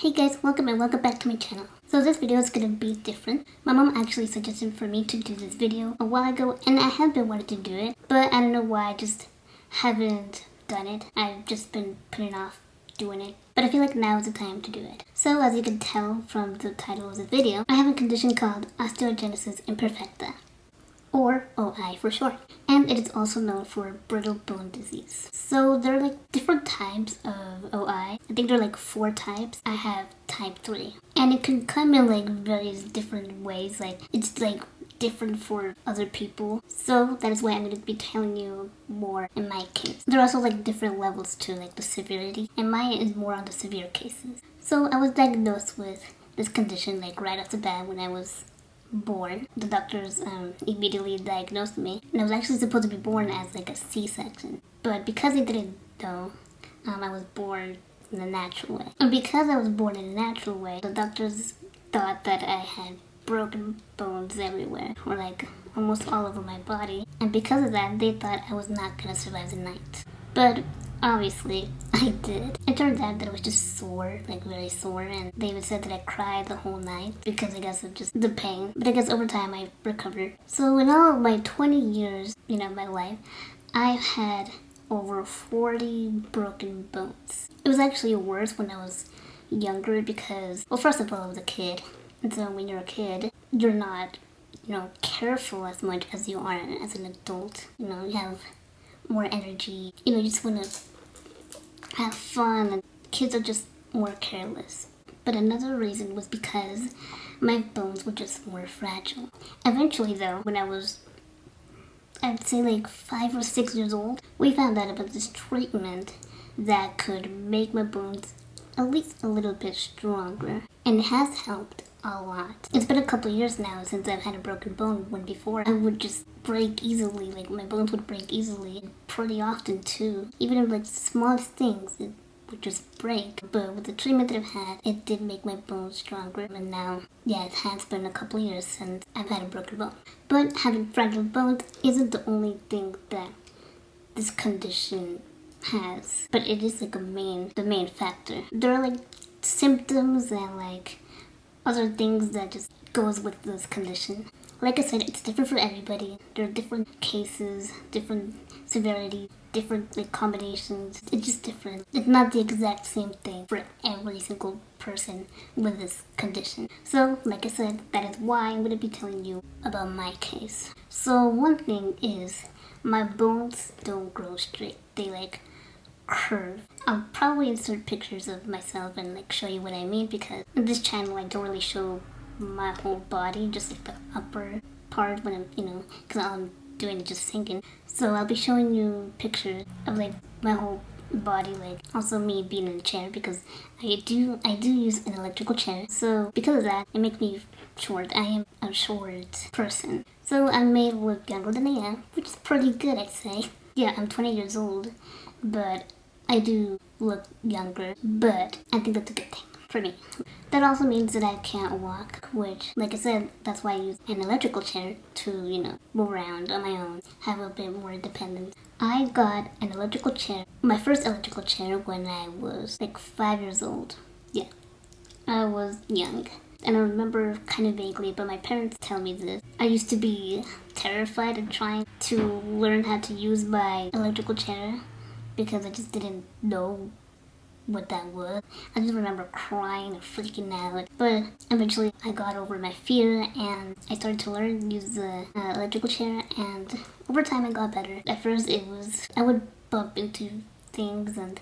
Hey guys, welcome back to my channel. So this video is gonna be different. My mom actually suggested for me to do this video a while ago and I have been wanting to do it, but I don't know why I just haven't done it. I've just been putting off doing it. But I feel like now is the time to do it. So as you can tell from the title of the video, I have a condition called Osteogenesis Imperfecta, or OI for short, and it is also known for brittle bone disease. So there are like different types of OI. I think there are like 4 types. I have type 3, and it can come in like various different ways. Like it's like different for other people, so that is why I'm going to be telling you more in my case. There are also like different levels to like the severity, and mine is more on the severe cases. So I was diagnosed with this condition like right off the bat when I was born. The doctors immediately diagnosed me, and I was actually supposed to be born as like a C-section, but because they didn't know, I was born in a natural way. And because I was born in a natural way, the doctors thought that I had broken bones everywhere, or like almost all over my body, and because of that they thought I was not gonna survive the night. But obviously I did. It turned out that I was just sore, like very sore, and they even said that I cried the whole night because I guess of just the pain. But I guess over time I recovered. So in all of my 20 years, my life, I've had over 40 broken bones. It was actually worse when I was younger because, well, first of all, I was a kid. And so when you're a kid, you're not, careful as much as you are as an adult. You have more energy. You just want to have fun, and kids are just more careless. But another reason was because my bones were just more fragile. Eventually though, when I was, I'd say like 5 or 6 years old, we found out about this treatment that could make my bones at least a little bit stronger, and it has helped a lot. It's been a couple years now since I've had a broken bone, when before I would just break easily, like my bones would break easily, pretty often too. Even if like the smallest things, it would just break. But with the treatment that I've had, it did make my bones stronger, and now, yeah, it has been a couple years since I've had a broken bone. But having fragile bones isn't the only thing that this condition has, but it is like the main factor. There are like symptoms and like other things that just goes with this condition. Like I said, it's different for everybody. There are different cases, different severity, different like combinations. It's just different. It's not the exact same thing for every single person with this condition. So like I said, that is why I'm going to be telling you about my case. So one thing is, my bones don't grow straight. They like curve. I'll probably insert pictures of myself and like show you what I mean, because in this channel I don't really show my whole body, just like the upper part when I'm, because all I'm doing is just sinking. So I'll be showing you pictures of like my whole body, like also me being in a chair, because I do use an electrical chair. So because of that, it makes me short. I am a short person. So I'm made to look younger than I am, which is pretty good, I'd say. Yeah, I'm 20 years old, but I do look younger, but I think that's a good thing for me. That also means that I can't walk, which, like I said, that's why I use an electrical chair to, move around on my own, have a bit more independence. I got an electrical chair, my first electrical chair, when I was like 5 years old. Yeah, I was young. And I remember kind of vaguely, but my parents tell me this. I used to be terrified of trying to learn how to use my electrical chair, because I just didn't know what that was. I just remember crying and freaking out. But eventually I got over my fear and I started to learn to use the electrical chair, and over time I got better. At first I would bump into things and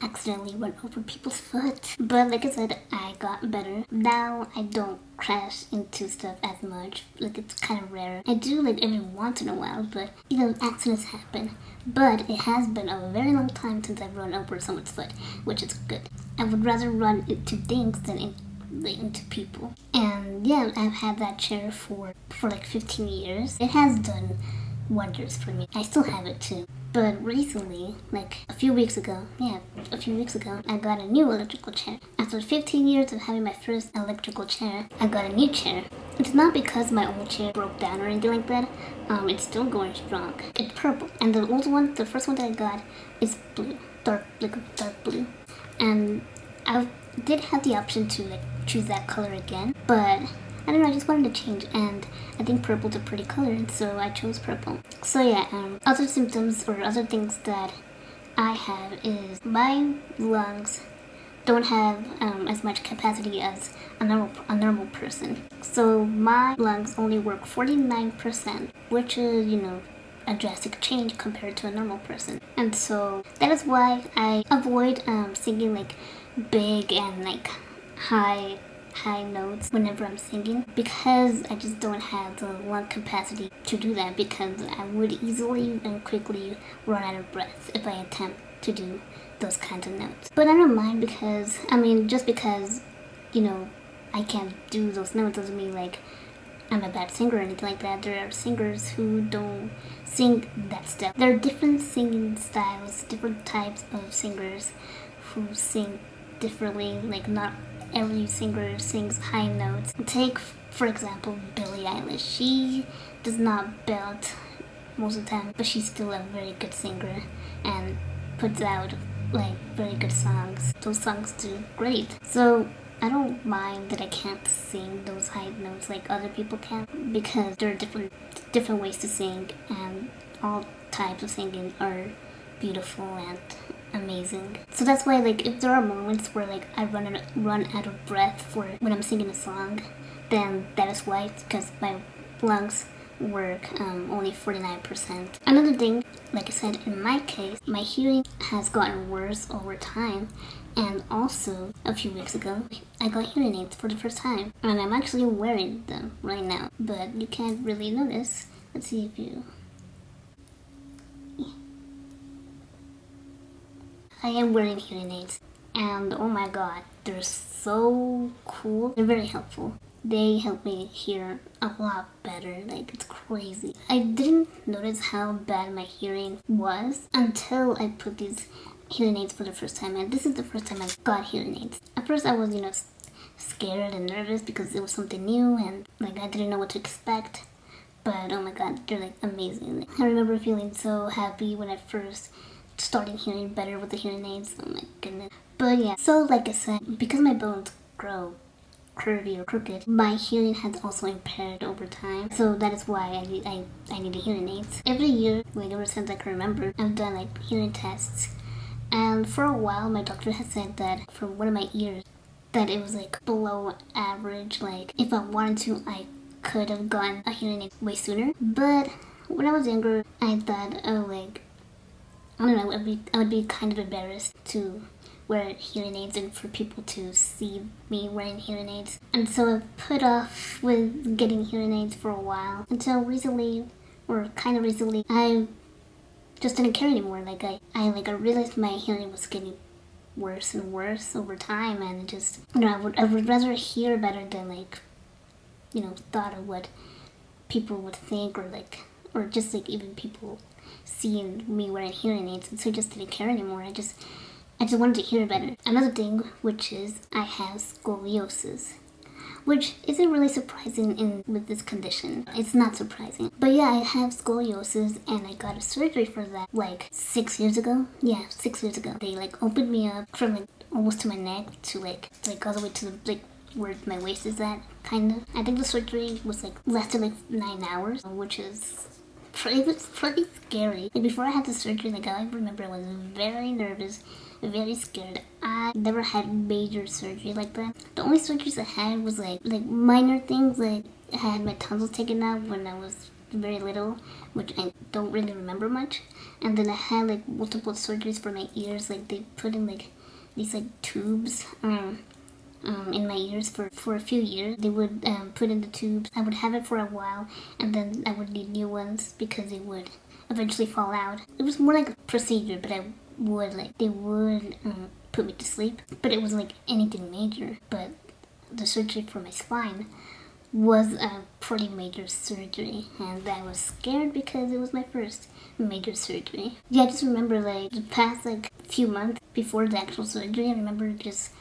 accidentally run over people's foot. But like I said, I got better. Now I don't crash into stuff as much. Like, it's kind of rare. I do like every once in a while, but accidents happen. But it has been a very long time since I've run over someone's foot, which is good. I would rather run into things than into people. And yeah, I've had that chair for like 15 years. It has done wonders for me. I still have it too. But recently, like a few weeks ago, I got a new electrical chair. After 15 years of having my first electrical chair, I got a new chair. It's not because my old chair broke down or anything like that. It's still going strong. It's purple. And the old one, the first one that I got, is blue. Dark blue. And I've did have the option to like choose that color again, but I don't know, I just wanted to change, and I think purple's a pretty color, and so I chose purple. So yeah, other symptoms or other things that I have is my lungs don't have as much capacity as a normal person. So my lungs only work 49%, which is, you know, a drastic change compared to a normal person. And so that is why I avoid singing like big and like high notes whenever I'm singing, because I just don't have the lung capacity to do that, because I would easily and quickly run out of breath if I attempt to do those kinds of notes. But I don't mind, because I mean, just because, you know, I can't do those notes doesn't mean like I'm a bad singer or anything like that. There are singers who don't sing that stuff. There are different singing styles, different types of singers who sing differently. Like not every singer sings high notes. Take, for example, Billie Eilish. She does not belt most of the time, but she's still a very good singer and puts out like very good songs. Those songs do great. So I don't mind that I can't sing those high notes like other people can, because there are different ways to sing, and all types of singing are beautiful and amazing. So that's why, like, if there are moments where like I run out of breath for when I'm singing a song, then that is why, because my lungs work only 49%. Another thing, like I said, in my case, my hearing has gotten worse over time, and also a few weeks ago I got hearing aids for the first time, and I'm actually wearing them right now, but you can't really notice. Let's see if you... I am wearing hearing aids, and oh my god, they're so cool. They're very helpful. They help me hear a lot better. Like, it's crazy. I didn't notice how bad my hearing was until I put these hearing aids for the first time, and this is the first time I got hearing aids. At first I was, you know, scared and nervous because it was something new, and like I didn't know what to expect. But oh my god, they're like amazing. I remember feeling so happy when I first started hearing better with the hearing aids. Oh my goodness. But yeah, so like I said, because my bones grow curvy or crooked, my hearing has also impaired over time. So that is why I need hearing aids. Every year, like ever since I can remember, I've done like hearing tests. And for a while, my doctor had said that for one of my ears, that it was like below average. Like if I wanted to, I could have gotten a hearing aid way sooner. But when I was younger, I thought, oh, like, I don't know, I would be kind of embarrassed to wear hearing aids and for people to see me wearing hearing aids. And so I put off with getting hearing aids for a while until recently, or kind of recently, I just didn't care anymore. Like I realized my hearing was getting worse and worse over time, and it just, you know, I would rather hear better than like, you know, thought of what people would think, or just like even people seeing me wearing hearing aids, and so I just didn't care anymore. I just wanted to hear better. Another thing, which is I have scoliosis, which isn't really surprising with this condition. It's not surprising. But yeah, I have scoliosis, and I got a surgery for that like 6 years ago. Yeah, 6 years ago. They like opened me up from like almost to my neck to like all the way to the like where my waist is at, kind of. I think the surgery was like lasted like 9 hours, which is it was pretty scary. Like before I had the surgery, like I remember I was very nervous, very scared. I never had major surgery like that. The only surgeries I had was like minor things. Like I had my tonsils taken out when I was very little, which I don't really remember much. And then I had like multiple surgeries for my ears. Like they put in like these like tubes in my ears for a few years. They would put in the tubes. I would have it for a while, and then I would need new ones because it would eventually fall out. It was more like a procedure, but they would put me to sleep. But it wasn't like anything major. But the surgery for my spine was a pretty major surgery, and I was scared because it was my first major surgery. Yeah, I just remember like the past like few months before the actual surgery, I remember just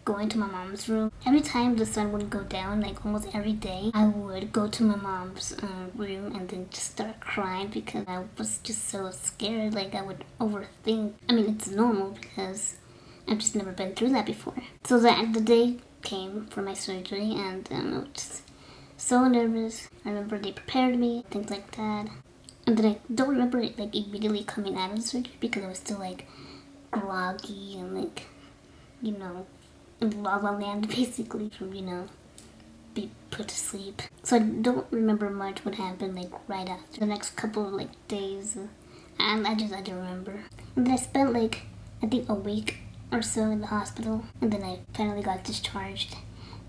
going to my mom's room. Every time the sun would go down, like almost every day, I would go to my mom's room and then just start crying because I was just so scared. Like I would overthink. I mean, it's normal because I've just never been through that before. So the day came for my surgery, and I was just so nervous. I remember they prepared me, things like that. And then I don't remember it like immediately coming out of the surgery because I was still like groggy and like, you know, in La La Land basically from, you know, be put to sleep. So I don't remember much what happened like right after the next couple of like days. And I didn't remember. And then I spent like, I think a week or so in the hospital. And then I finally got discharged.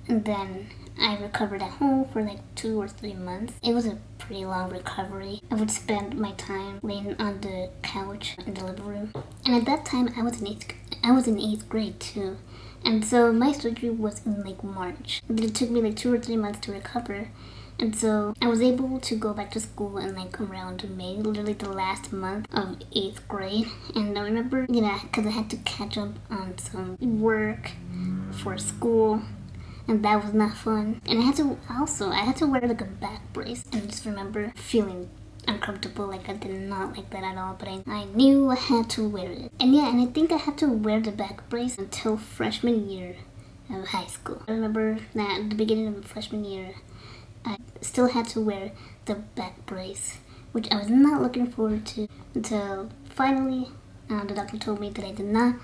And then I recovered at home for like 2 or 3 months. It was a pretty long recovery. I would spend my time laying on the couch in the living room. And at that time, I was in 8th grade too. And so my surgery was in like March. And then it took me like 2 or 3 months to recover. And so I was able to go back to school in like around May, literally the last month of 8th grade. And I remember, you know, because I had to catch up on some work for school. And that was not fun. And I had to wear like a back brace. And I just remember feeling uncomfortable, like I did not like that at all, but I knew I had to wear it. And yeah, and I think I had to wear the back brace until freshman year of high school. I remember that at the beginning of freshman year, I still had to wear the back brace, which I was not looking forward to until finally the doctor told me that I did not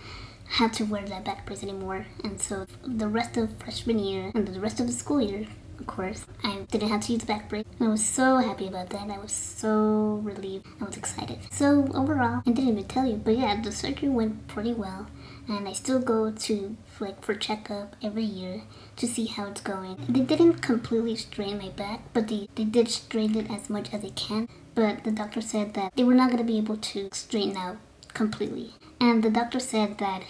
have to wear that back brace anymore. And so the rest of freshman year and the rest of the school year, of course, I didn't have to use the back brace. And I was so happy about that. I was so relieved. I was excited. So overall, I didn't even tell you, but yeah, the surgery went pretty well. And I still go to for checkup every year to see how it's going. They didn't completely straighten my back, but they did straighten it as much as they can. But the doctor said that they were not going to be able to straighten out completely. And the doctor said that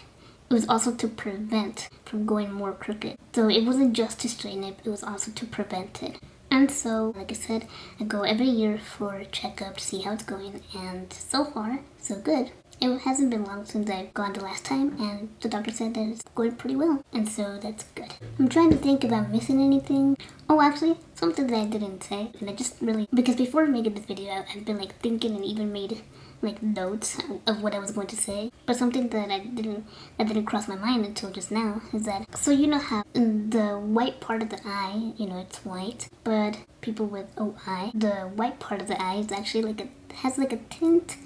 it was also to prevent from going more crooked. So it wasn't just to straighten it, it was also to prevent it. And so, like I said, I go every year for a checkup to see how it's going, and so far, so good. It hasn't been long since I've gone the last time, and the doctor said that it's going pretty well, and so that's good. I'm trying to think if I'm missing anything. Oh, actually, something that I didn't say, and I just really, because before making this video, I've been like thinking and even made like notes of what I was going to say, but something that didn't cross my mind until just now is that, so you know how in the white part of the eye, you know, it's white, but people with OI, the white part of the eye is actually like has like a tint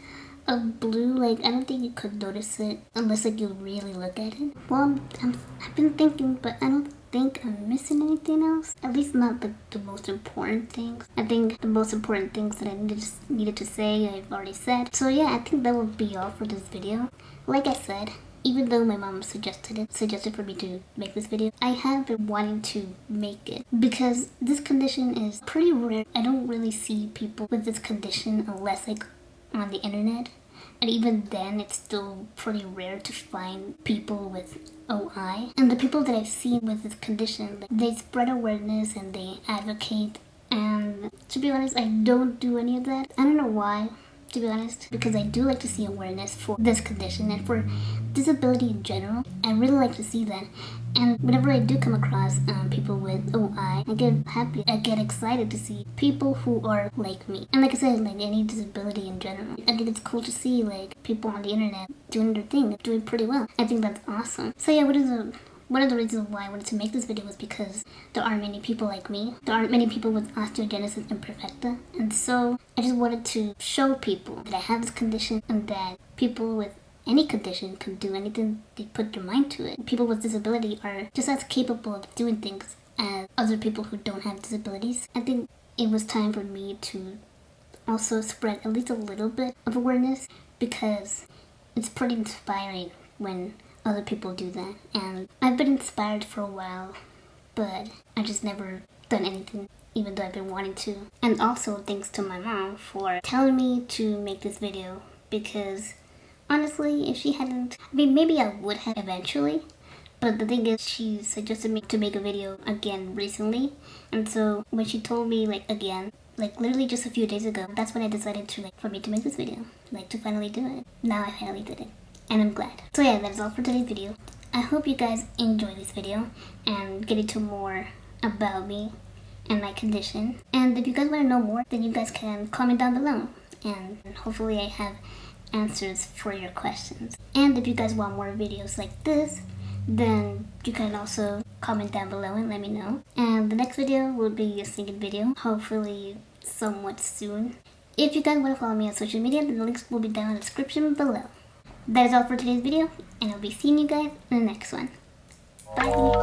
of blue. Like I don't think you could notice it unless like you really look at it. Well, I've been thinking, but I don't think I'm missing anything else. At least not the most important things. I think the most important things that I needed to say, I've already said. So yeah, I think that will be all for this video. Like I said, even though my mom suggested for me to make this video, I have been wanting to make it because this condition is pretty rare. I don't really see people with this condition unless like on the internet. And even then, it's still pretty rare to find people with OI. And the people that I've seen with this condition, they spread awareness and they advocate. And to be honest, I don't do any of that. I don't know why, to be honest, because I do like to see awareness for this condition and for disability in general. I really like to see that. And whenever I do come across people with OI, I get happy, I get excited to see people who are like me. And like I said, like any disability in general. I think it's cool to see like people on the internet doing their thing, doing pretty well. I think that's awesome. So yeah, one of the reasons why I wanted to make this video was because there aren't many people like me. There aren't many people with Osteogenesis Imperfecta. And so I just wanted to show people that I have this condition and that people with any condition can do anything they put their mind to it. People with disability are just as capable of doing things as other people who don't have disabilities. I think it was time for me to also spread at least a little bit of awareness because it's pretty inspiring when other people do that. And I've been inspired for a while, but I just never done anything, even though I've been wanting to. And also thanks to my mom for telling me to make this video because honestly, if she hadn't, I mean, maybe I would have eventually, but the thing is, she suggested me to make a video again recently, and so when she told me, like, again, like, literally just a few days ago, that's when I decided to, like, for me to make this video, like, to finally do it. Now I finally did it, and I'm glad. So yeah, that is all for today's video. I hope you guys enjoyed this video, and get into more about me and my condition, and if you guys want to know more, then you guys can comment down below, and hopefully I have answers for your questions. And if you guys want more videos like this, then you can also comment down below and let me know. And the next video will be a singing video, hopefully somewhat soon. If you guys want to follow me on social media, then the links will be down in the description below. That is all for today's video, and I'll be seeing you guys in the next one. Bye!